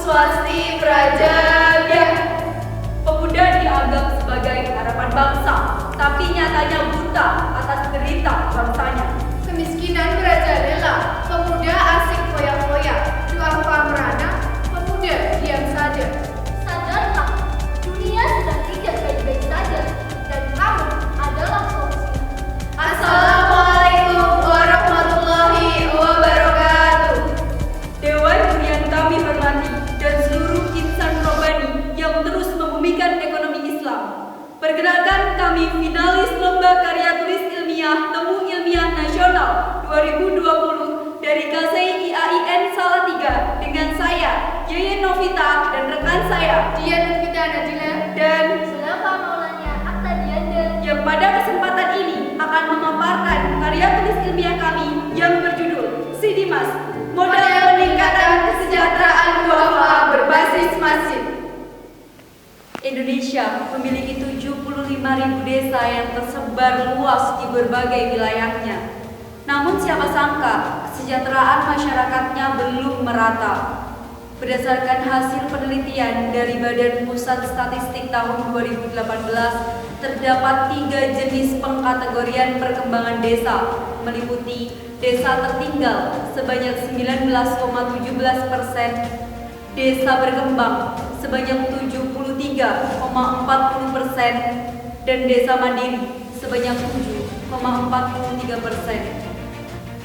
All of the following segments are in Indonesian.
Swasti Prajaja. Pemuda dianggap sebagai harapan bangsa, tapi nyatanya buta atas derita bangsanya. Kemiskinan merajalela, pemuda asik foya-foya, duafa merana, pemuda diam saja. Sadarlah, dunia sedang tidak baik-baik saja, dan kamu adalah solusinya. Assalamualaikum warahmatullahi wabarakatuh. Dewan yang kami hormati dan seluruh insan robbani yang terus membumikan ekonomi Islam. Perkenalkan kami finalis Lomba Karya Tulis Ilmiah Temu Ilmiah Nasional 2020 dari KSI IAIN Salatiga dengan saya, Yeyen Novita, dan rekan saya, Dian Novita Nadila dan Selafa Maulanya Akta Dianda yang pada kesempatan ini akan memaparkan karya tulis ilmiah kami yang berjudul Sidimas, Modal Peningkatan Kesejahteraan Duafa Berbasis Masjid. Indonesia memiliki 75.000 desa yang tersebar luas di berbagai wilayahnya. Namun siapa sangka kesejahteraan masyarakatnya belum merata. Berdasarkan hasil penelitian dari Badan Pusat Statistik tahun 2018, terdapat 3 jenis pengkategorian perkembangan desa, meliputi desa tertinggal sebanyak 19,17%, desa berkembang sebanyak 73,40%, dan desa mandiri sebanyak 7,43%.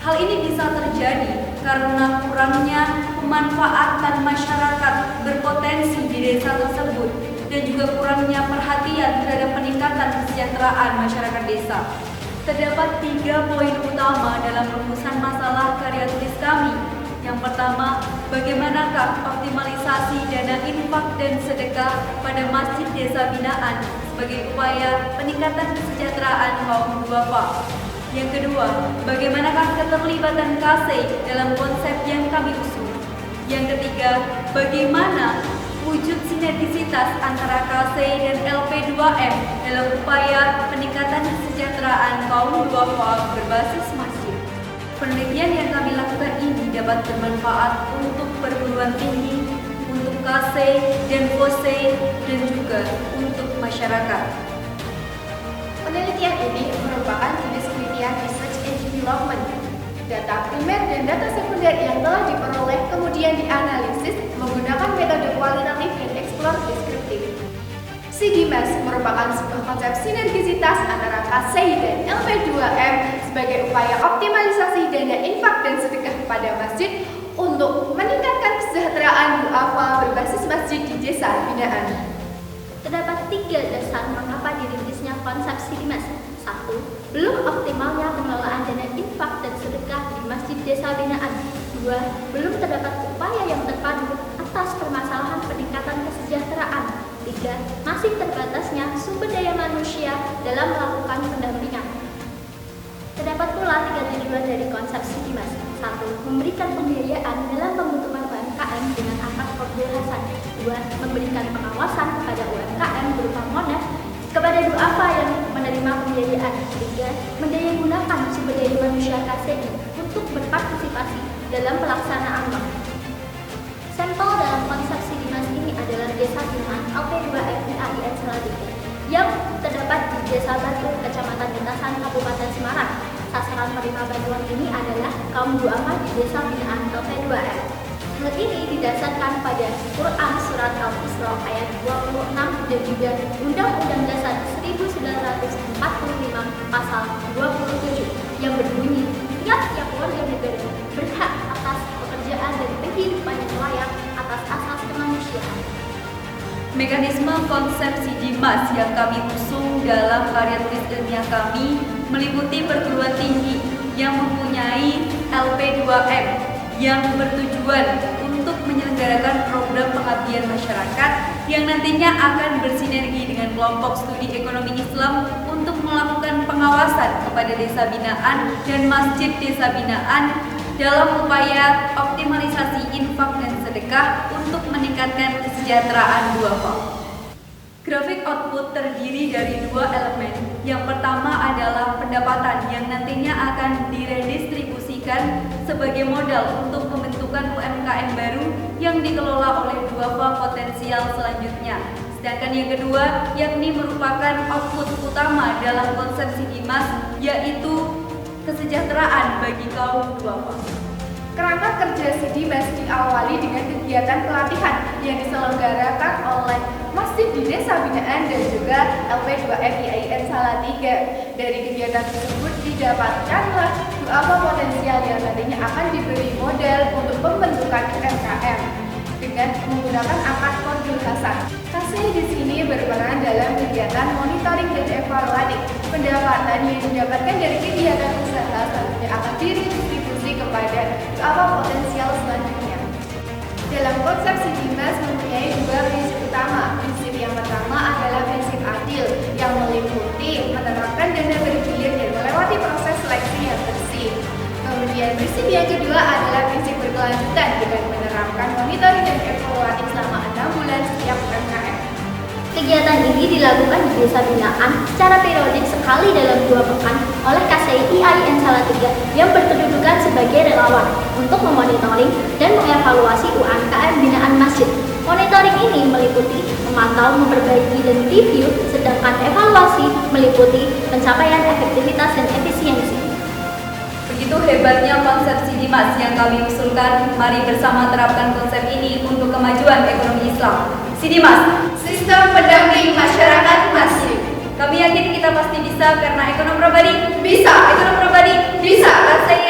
Hal ini bisa terjadi karena kurangnya pemanfaatan masyarakat berpotensi di desa tersebut dan juga kurangnya perhatian terhadap peningkatan kesejahteraan masyarakat desa. Terdapat 3 poin utama dalam rumusan masalah karya tulis kami. Yang pertama, bagaimanakah optimalisasi dana infak dan sedekah pada masjid desa binaan sebagai upaya peningkatan kesejahteraan kaum duafa. Yang kedua, bagaimanakah keterlibatan KSI dalam konsep yang kami usung. Yang ketiga, bagaimana wujud sinergisitas antara KSI dan LP2M dalam upaya peningkatan kesejahteraan kaum duafa berbasis masjid. Penelitian yang kami lakukan ini dapat bermanfaat untuk perguruan tinggi, untuk KSI dan FOSEI, dan juga untuk masyarakat. Penelitian ini merupakan jenis penelitian research and development. Data primer dan data sekunder yang telah diperoleh kemudian dianalisis menggunakan metode kualitatif dan eksplor deskriptif. Sidimas merupakan sebuah konsep sinergisitas antara KSI dan LP2M sebagai upaya optimalisasi dana infak dan sedekah pada masjid untuk meningkatkan kesejahteraan duafa berbasis masjid di desa binaan. Terdapat 3 dasar mengapa dirintisnya konsep Sidimas. 1. Belum optimalnya pengelolaan dana infak dan sedekah di masjid desa binaan. 2. Belum terdapat upaya yang terpadu atas permasalahan peningkatan kesejahteraan. 3. Masih terbatasnya sumber daya manusia dalam melakukan pendampingan. Terdapat pula 3 tujuan dari konsep Sidimas. 1. Memberikan pembiayaan dalam pembentukan UMKM dengan akad Qardul Hasan. 2. Memberikan pengawasan kepada UMKM berupa monet kepada duafa yang menerima pembiayaan. 3. Mendayagunakan sumber daya manusia KSI untuk berpartisipasi dalam pelaksanaan bank. Sampel dalam konsep Sidimas ini adalah desa binaan LP2M IAIN Salatiga yang terdapat di Desa Batu, Kecamatan Gentasan, Kabupaten Semarang. Sasaran penerima bantuan ini adalah kaum duafa di desa binaan LP2M. Hal ini didasarkan pada Quran Surat Al-Isra ayat 26 dan juga Undang-Undang Dasar 1945 pasal 27 yang berbunyi, tiap-tiap warga negara berhak atas pekerjaan dan kehidupan yang layak atas asas kemanusiaan. Mekanisme konsep Sidimas yang kami usung dalam karya tulis ilmiah kami meliputi perguruan tinggi yang mempunyai LP2M yang bertujuan untuk menyelenggarakan program pengabdian masyarakat yang nantinya akan bersinergi dengan kelompok studi ekonomi Islam untuk melakukan pengawasan kepada desa binaan dan masjid desa binaan dalam upaya optimalisasi infak dan sedekah untuk meningkatkan kesejahteraan duafa. Grafik output terdiri dari 2 elemen. Yang pertama adalah pendapatan yang nantinya akan diredistribusikan sebagai modal untuk pembentukan mengembangkan UMKM baru yang dikelola oleh duafa potensial selanjutnya. Sedangkan yang kedua, yakni merupakan output utama dalam konsep Sidimas, yaitu kesejahteraan bagi kaum duafa. Kerangka kerja Sidimas diawali dengan kegiatan pelatihan yang diselenggarakan oleh Masjid di Desa Binaan dan juga LP2M IAIN Salatiga. Dari kegiatan tersebut didapatkanlah duafa potensial yang nantinya akan diberi modal untuk pembentukan UMKM dengan menggunakan akad Qardul Hasan. Kasih di sini berperan dalam kegiatan monitoring dan evaluasi. Pendapatan yang didapatkan dari kegiatan usaha selanjutnya akan didistribusi kepada duafa potensial selanjutnya. Dalam konsep Sidimas mempunyai dua prinsip utama. Prinsip yang pertama adalah prinsip adil yang meliputi menerapkan dana bergilir dan melewati proses seleksi yang bersih. Kemudian prinsip yang kedua adalah prinsip berkelanjutan dengan menerapkan monitoring dan evaluasi selama 6 bulan setiap UMKM. Kegiatan ini dilakukan di Desa Binaan secara periodik sekali dalam 2 pekan oleh KCI IAIN Salatiga yang berkedudukan sebagai relawan untuk memonitoring dan mengevaluasi UMKM binaan masjid. Monitoring ini meliputi memantau, memperbaiki, dan review, sedangkan evaluasi meliputi pencapaian efektivitas dan efisiensi. Begitu hebatnya konsep Sidimas yang kami usulkan, mari bersama terapkan konsep ini untuk kemajuan ekonomi Islam. Sidimas, Sistem pendamping masyarakat masjid. kami yakin kita pasti bisa karena ekonomi pribadi Bisa. ekonomi pribadi Bisa. Saya